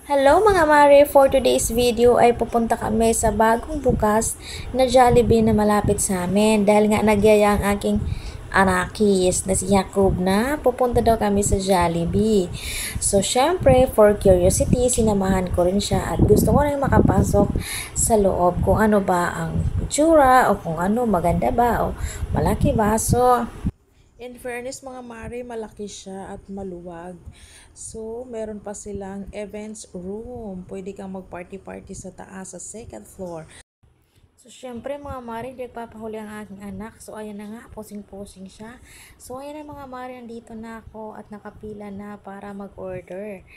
Hello mga mare, for today's video ay pupunta kami sa bagong bukas na Jollibee na malapit sa amin dahil nga nagyaya ang aking anakis na si Jacob na pupunta daw kami sa Jollibee. So syempre for curiosity sinamahan ko rin siya at gusto ko rin makapasok sa loob kung ano ba ang itsura o kung ano maganda ba o malaki ba. So in fairness mga mare, malaki siya at maluwag. So, meron pa silang events room. Pwede kang mag-party-party sa taas, sa second floor. So, syempre mga mare, nagpapahuli ang aking anak. So, ayan na nga, posing-posing siya. So, ayan na mga mare, nandito na ako at nakapila na para mag-order.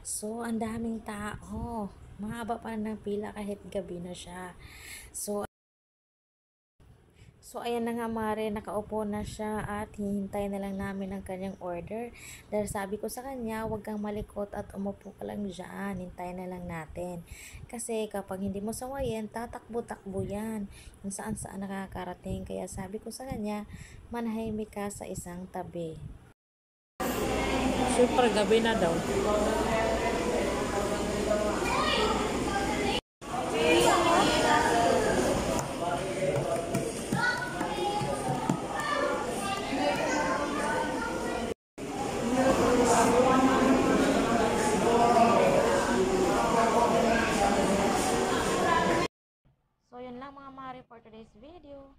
So, ang daming tao. Mahaba pa ng pila kahit gabi na siya. So, ayan na nga mare, nakaupo na siya at hihintay na lang namin ang kanyang order. Dahil sabi ko sa kanya, huwag kang malikot at umupo ka lang dyan, hintay na lang natin. Kasi kapag hindi mo sawayin, tatakbo-takbo yan. Kung saan-saan nakakarating. Kaya sabi ko sa kanya, manahimik ka sa isang tabi. Super gabi na daw. So, yun lang mga mare for today's video.